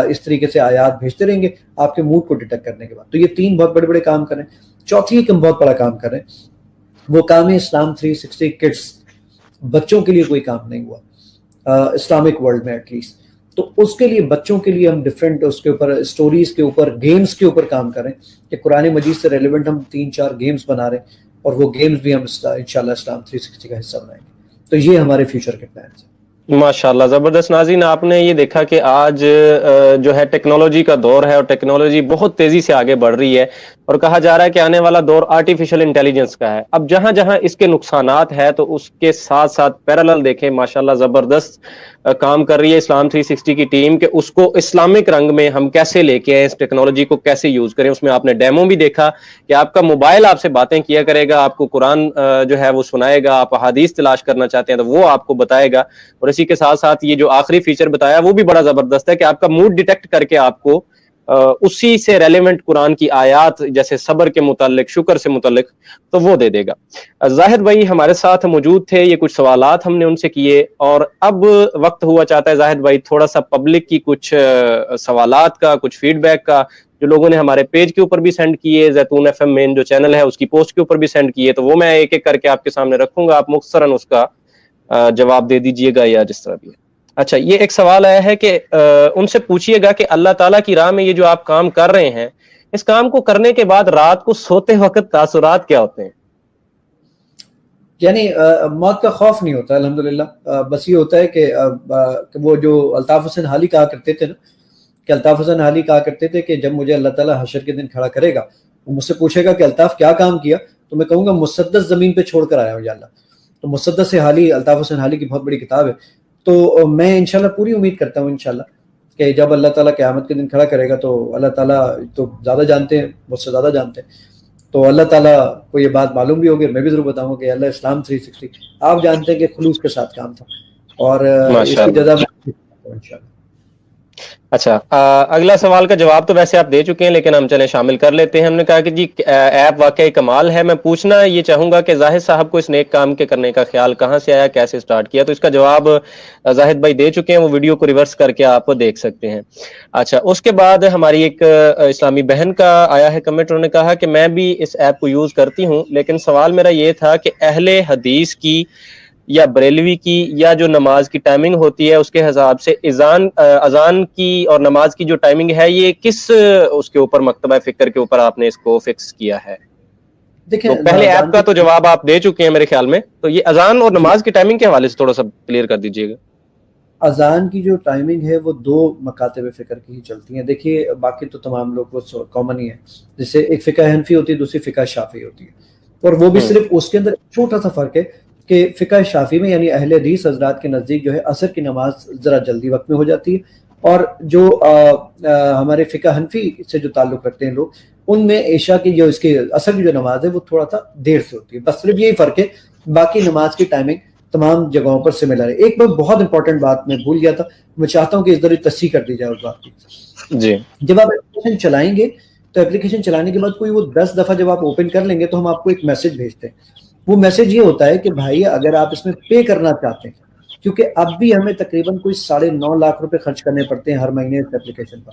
اس طریقے سے آیات بھیجتے رہیں گے آپ کے موڈ کو ڈیٹیکٹ کرنے کے بعد. تو یہ 3 بہت بڑے بڑے کام کریں. چوتھی ایک ہم بہت بڑا کام کریں, وہ کام ہے اسلام 360 کڈس. بچوں کے لیے کوئی کام نہیں ہوا اسلامک ورلڈ میں ایٹ لیسٹ. تو اس کے لیے بچوں کے لیے ہم ڈفرینٹ اس کے اوپر اسٹوریز کے اوپر گیمز کے اوپر کام کریں کہ قرآن مجید سے ریلیونٹ ہم 3-4 گیمز بنا رہے ہیں, اور وہ گیمز بھی ہم انشاءاللہ اسلام 360 کا حصہ بنائیں گے. تو یہ ہمارے فیوچر کے پلانس ہیں. ماشاءاللہ زبردست. ناظرین آپ نے یہ دیکھا کہ آج جو ہے ٹیکنالوجی کا دور ہے, اور ٹیکنالوجی بہت تیزی سے آگے بڑھ رہی ہے, اور کہا جا رہا ہے کہ آنے والا دور آرٹیفیشل انٹیلیجنس کا ہے. اب جہاں جہاں اس کے نقصانات ہیں تو اس کے ساتھ ساتھ پیرالل دیکھیں ماشاءاللہ زبردست کام کر رہی ہے اسلام 360 کی ٹیم کہ اس کو اسلامک رنگ میں ہم کیسے لے کے آئیں, اس ٹیکنالوجی کو کیسے یوز کریں. اس میں آپ نے ڈیمو بھی دیکھا کہ آپ کا موبائل آپ سے باتیں کیا کرے گا, آپ کو قرآن جو ہے وہ سنائے گا, آپ احادیث تلاش کرنا چاہتے ہیں تو وہ آپ کو بتائے گا. اور اسی کے ساتھ ساتھ یہ جو آخری فیچر بتایا وہ بھی بڑا زبردست ہے کہ آپ کا موڈ ڈیٹیکٹ کر کے آپ کو اسی سے ریلیونٹ قرآن کی آیات جیسے صبر کے متعلق, شکر سے متعلق, تو وہ دے دے گا. زاہد بھائی ہمارے ساتھ موجود تھے, یہ کچھ سوالات ہم نے ان سے کیے اور اب وقت ہوا چاہتا ہے زاہد بھائی تھوڑا سا پبلک کی کچھ سوالات کا, کچھ فیڈ بیک کا جو لوگوں نے ہمارے پیج کے اوپر بھی سینڈ کیے, زیتون ایف ایم مین جو چینل ہے اس کی پوسٹ کے اوپر بھی سینڈ کیے, تو وہ میں ایک ایک کر کے آپ کے سامنے رکھوں گا, آپ مختصراً اس کا جواب دے دیجئے گا یا جس طرح بھی ہے. اچھا, یہ ایک سوال آیا ہے کہ ان سے پوچھئے گا کہ اللہ تعالیٰ کی راہ میں یہ جو آپ کام کر رہے ہیں, اس کام کو کرنے کے بعد رات کو سوتے وقت تاثرات کیا ہوتے ہیں؟ یعنی موت کا خوف نہیں ہوتا الحمدللہ, بس یہ ہوتا ہے کہ وہ جو الطاف حسین حالی کہا کرتے تھے نا, کہ الطاف حسین حالی کہا کرتے تھے کہ جب مجھے اللہ تعالیٰ حشر کے دن کھڑا کرے گا, وہ مجھ سے پوچھے گا کہ الطاف کیا کام کیا, تو میں کہوں گا مسدس زمین پہ چھوڑ کر آیا ہوں یا اللہ. تو مسدس حالی, الطاف حسین حالی کی بہت بڑی کتاب ہے. تو میں انشاءاللہ پوری امید کرتا ہوں انشاءاللہ کہ جب اللہ تعالیٰ قیامت کے دن کھڑا کرے گا تو اللہ تعالیٰ تو زیادہ جانتے ہیں, مجھ سے زیادہ جانتے ہیں, تو اللہ تعالیٰ کو یہ بات معلوم بھی ہوگی, میں بھی ضرور بتاؤں گا کہ اللہ اسلام 360 آپ جانتے ہیں کہ خلوص کے ساتھ کام تھا اور اس کی جزا انشاءاللہ. اچھا, اگلا سوال کا جواب تو ویسے آپ دے چکے ہیں لیکن ہم چلیں شامل کر لیتے ہیں. ہم نے کہا کہ جی ایپ واقعی کمال ہے. میں پوچھنا یہ چاہوں گا کہ زاہد صاحب کو اس نیک کام کے کرنے کا خیال کہاں سے آیا, کیسے سٹارٹ کیا؟ تو اس کا جواب زاہد بھائی دے چکے ہیں, وہ ویڈیو کو ریورس کر کے آپ دیکھ سکتے ہیں. اچھا, اس کے بعد ہماری ایک اسلامی بہن کا آیا ہے کمنٹ, انہوں نے کہا کہ میں بھی اس ایپ کو یوز کرتی ہوں لیکن سوال میرا یہ تھا کہ اہل حدیث کی یا بریلوی کی یا جو نماز کی ٹائمنگ ہوتی ہے اس کے حساب سے اذان کی اور نماز کی جو ٹائمنگ ہے یہ کس اس کے اوپر مکتبہ فکر کے اوپر آپ نے اس کو فکس کیا ہے؟ تو پہلے ایپ کا تو جواب آپ دے چکے ہیں میرے خیال میں, تو یہ اذان اور نماز کی ٹائمنگ کے حوالے سے تھوڑا سا کلیئر کر دیجئے گا. اذان کی جو ٹائمنگ ہے وہ 2 مکاتب فکر کی ہی چلتی ہیں. دیکھیے باقی تو تمام لوگ وہ کامن ہی ہے, جیسے ایک فقہ حنفی ہوتی ہے, دوسری فقہ شافعی ہوتی ہے, اور وہ بھی صرف اس کے اندر چھوٹا سا فرق ہے کہ فقہ شافعی میں یعنی اہل حدیث حضرات کے نزدیک جو ہے عصر کی نماز ذرا جلدی وقت میں ہو جاتی ہے, اور جو ہمارے فقہ حنفی سے جو تعلق رکھتے ہیں لوگ, ان میں عشاء کی جو اس کی عصر کی جو نماز ہے وہ تھوڑا سا دیر سے ہوتی ہے. بس صرف یہی فرق ہے, باقی نماز کی ٹائمنگ تمام جگہوں پر سملر ہے. ایک بہت امپورٹنٹ بات میں بھول گیا تھا, میں چاہتا ہوں کہ اس ذریعے تصحیح کر دی جائے اس بات کی. جی, جب آپ اپلیکیشن چلائیں گے تو اپلیکیشن چلانے کے بعد کوئی وہ 10 دفعہ جب آپ اوپن کر لیں گے تو ہم آپ کو ایک میسج بھیجتے ہیں. وہ میسج یہ ہوتا ہے کہ بھائی اگر آپ اس میں پے کرنا چاہتے ہیں, کیونکہ اب بھی ہمیں تقریباً کوئی 9.5 لاکھ روپے خرچ کرنے پڑتے ہیں ہر مہینے اس اپلیکیشن پر,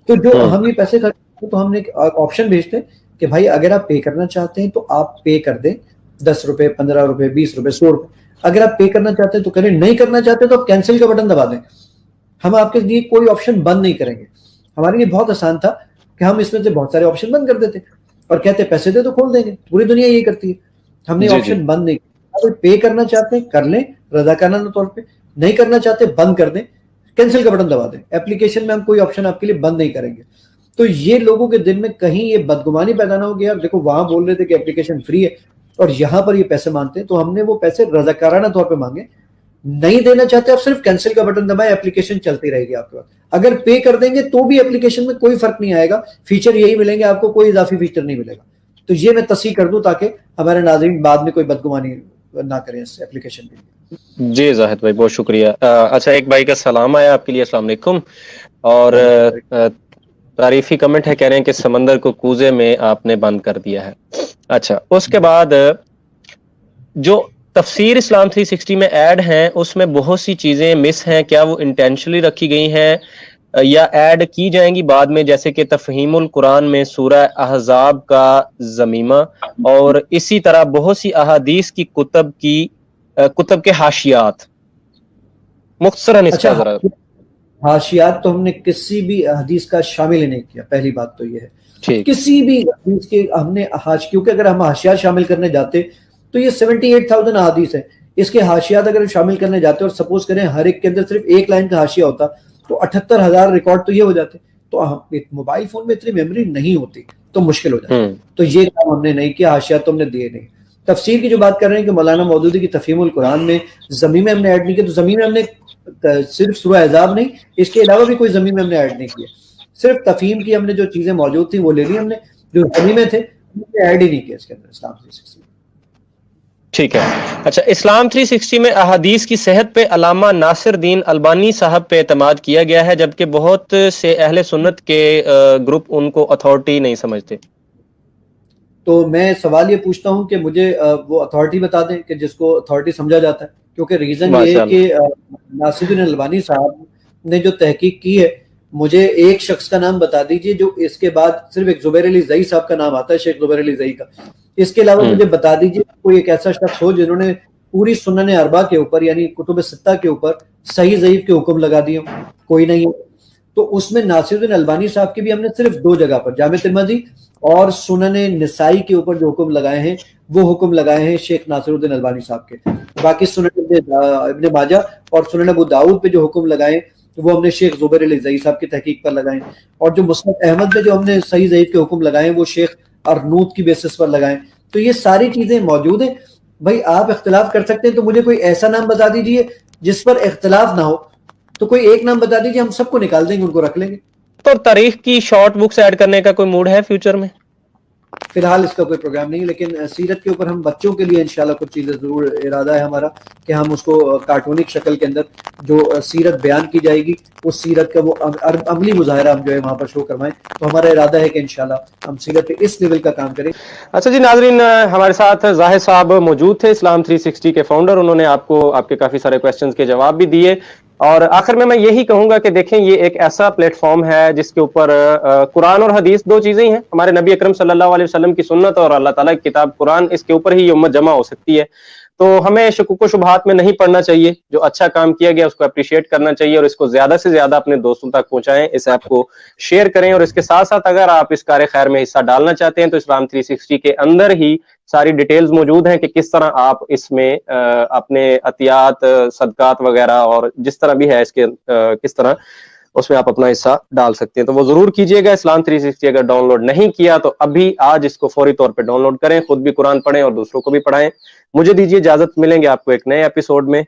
تو جو ہم یہ پیسے خرچ کرتے ہیں تو ہم نے ایک آپشن بھیجتے ہیں کہ بھائی اگر آپ پے کرنا چاہتے ہیں تو آپ پے کر دیں 10 روپے, 15 روپے, 20 روپے, 100 روپے. اگر آپ پے کرنا چاہتے ہیں تو کریں, نہیں کرنا چاہتے تو آپ کینسل کا بٹن دبا دیں. ہم آپ کے لیے کوئی آپشن بند نہیں کریں گے. ہمارے لیے بہت آسان تھا کہ ہم اس میں سے بہت سارے آپشن بند کر دیتے اور کہتے پیسے دے تو کھول دیں گے. پوری دنیا یہی کرتی ہے, ہم نے آپشن بند نہیں کیا. اگر پے کرنا چاہتے ہیں کر لیں رضاکارانہ طور پہ, نہیں کرنا چاہتے بند کر دیں, کینسل کا بٹن دبا دیں. اپلیکیشن میں ہم کوئی آپشن آپ کے لیے بند نہیں کریں گے. تو یہ لوگوں کے دل میں کہیں یہ بدگمانی پیدا نہ ہو گیا, دیکھو وہاں بول رہے تھے کہ اپلیکیشن فری ہے اور یہاں پر یہ پیسے مانگتے ہیں, تو ہم نے وہ پیسے رضاکارانہ طور پہ مانگے. نہیں دینا چاہتے آپ صرف کینسل کا بٹن دبائیں, اپلیکیشن چلتی رہے گی آپ کے پاس. اگر پے کر دیں گے تو بھی اپلیکیشن میں کوئی فرق نہیں آئے گا, فیچر یہی ملیں گے آپ کو, کوئی اضافی فیچر نہیں ملے گا. تو یہ میں تصحیح کر دوں تاکہ ہمارے ناظرین بعد میں کوئی بدگمانی نہ کریں اس اپلیکیشن کے لیے. جی زاہد بھائی بہت شکریہ. اچھا, ایک بھائی کا سلام آیا آپ کے لیے, السلام علیکم, اور تعریفی کمنٹ ہے, کہہ رہے ہیں کہ سمندر کو کوزے میں آپ نے بند کر دیا ہے. اچھا, اس کے بعد جو تفسیر اسلام 360 میں ایڈ ہیں اس میں بہت سی چیزیں مس ہیں, کیا وہ انٹینشنلی رکھی گئی ہیں یا ایڈ کی جائیں گی بعد میں, جیسے کہ تفہیم القرآن میں سورہ احزاب کا ضمیمہ, اور اسی طرح بہت سی احادیث کی کتب کے حاشیات. مختصراً اس کا ذرا. حاشیات تو ہم نے کسی بھی حدیث کا شامل ہی نہیں کیا, پہلی بات تو یہ ہے. کسی بھی حدیث کے ہم نے کیونکہ اگر ہم حاشیات شامل کرنے جاتے تو یہ 78,000 حدیث ہے, اس کے حاشیات اگر شامل کرنے جاتے اور سپوز کریں ہر ایک کے اندر صرف ایک لائن کا حاشیہ ہوتا تو 78,000 ریکارڈ تو یہ ہو جاتے. تو موبائل فون میں اتنی میموری نہیں ہوتی, تو مشکل ہو جاتا ہے. تو یہ کام ہم نے نہیں کیا, حاشیات تو ہم نے دیے نہیں. تفسیر کی جو بات کر رہے ہیں کہ مولانا مودودی کی تفہیم القرآن میں ضمیمے ہم نے ایڈ نہیں کیے, تو ضمیمے ہم نے صرف سورہ احزاب نہیں, اس کے علاوہ بھی کوئی ضمیمے ہم نے ایڈ نہیں کیے. صرف تفہیم کی ہم نے جو چیزیں موجود تھیں وہ لے لی ہم نے, جو ضمیمے تھے ایڈ ہی نہیں کیا اس کے اندر اسلام 360. ٹھیک ہے. اچھا, اسلام 360 میں احادیث کی صحت پہ علامہ ناصر دین البانی صاحب پہ اعتماد کیا گیا ہے, جبکہ بہت سے اہل سنت کے گروپ ان کو اتھارٹی نہیں سمجھتے. تو میں سوال یہ پوچھتا ہوں کہ مجھے وہ اتھارٹی بتا دیں کہ جس کو اتھارٹی سمجھا جاتا ہے, کیونکہ ریزن یہ ہے کہ ناصر الدین البانی صاحب نے جو تحقیق کی ہے, مجھے ایک شخص کا نام بتا دیجئے جو اس کے بعد, صرف ایک زبیر علی زئی صاحب کا نام آتا ہے, شیخ زبیر علی زئی کا. اس کے علاوہ مجھے بتا دیجئے کوئی ایک ایسا شخص ہو جنہوں نے پوری سنن اربعہ کے اوپر یعنی کتب ستہ کے اوپر صحیح ضعیف کے حکم لگا دیے ہوں. کوئی نہیں ہے. تو اس میں ناصر الدین البانی صاحب کے بھی ہم نے صرف 2 جگہ پر, جامع ترمذی اور سنن نسائی کے اوپر جو حکم لگائے ہیں وہ حکم لگائے ہیں شیخ ناصر الدین البانی صاحب کے. باقی سنن ابن ماجہ اور سنن ابو داؤد پہ جو حکم لگائے وہ ہم نے شیخ زبیر علی زئی صاحب کی تحقیق پر لگائے, اور جو مسند احمد پہ جو ہم نے صحیح ضعیف کے حکم لگائے وہ شیخ ارنوت کی بیسس پر لگائے. تو یہ ساری چیزیں موجود ہیں. بھائی آپ اختلاف کر سکتے ہیں, تو مجھے کوئی ایسا نام بتا دیجئے جس پر اختلاف نہ ہو, تو کوئی ایک نام بتا دیجئے, ہم سب کو نکال دیں گے, ان کو رکھ لیں گے. تو تاریخ کی شارٹ بکس ایڈ کرنے کا کوئی موڈ ہے فیوچر میں؟ فی الحال اس کا کوئی پروگرام نہیں, لیکن سیرت کے اوپر ہم بچوں کے لیے انشاءاللہ کچھ چیزیں ضرور ارادہ ہے ہمارا کہ ہم اس کو کارٹونک شکل کے اندر جو سیرت بیان کی جائے گی اس سیرت کا وہ عملی مظاہرہ ہم جو ہے وہاں پر شو کروائیں. تو ہمارا ارادہ ہے کہ انشاءاللہ ہم سیرت پہ اس لیول کا کام کریں. اچھا جی ناظرین, ہمارے ساتھ زاہد صاحب موجود تھے, اسلام 360 کے فاؤنڈر. انہوں نے آپ کو آپ کے کافی سارے کویسچنز کے جواب بھی دیے, اور آخر میں یہی کہوں گا کہ دیکھیں یہ ایک ایسا پلیٹ فارم ہے جس کے اوپر قرآن اور حدیث 2 چیزیں ہی ہیں. ہمارے نبی اکرم صلی اللہ علیہ وسلم کی سنت اور اللہ تعالیٰ کی کتاب قرآن, اس کے اوپر ہی یہ امت جمع ہو سکتی ہے. تو ہمیں شکوک و شبہات میں نہیں پڑنا چاہیے. جو اچھا کام کیا گیا اس کو اپریشیٹ کرنا چاہیے, اور اس کو زیادہ سے زیادہ اپنے دوستوں تک پہنچائیں, اس ایپ کو شیئر کریں. اور اس کے ساتھ ساتھ اگر آپ اس کار خیر میں حصہ ڈالنا چاہتے ہیں تو اسلام 360 کے اندر ہی ساری ڈیٹیلز موجود ہیں کہ کس طرح آپ اس میں اپنے عطیات, صدقات وغیرہ اور جس طرح بھی ہے اس کے کس طرح اس میں آپ اپنا حصہ ڈال سکتے ہیں. تو وہ ضرور کیجئے گا. اسلام 360 اگر ڈاؤن لوڈ نہیں کیا تو ابھی آج اس کو فوری طور پہ ڈاؤن لوڈ کریں, خود بھی قرآن پڑھیں اور دوسروں کو بھی پڑھائیں. مجھے دیجیے اجازت, ملیں گے آپ کو ایک نئے ایپیسوڈ میں.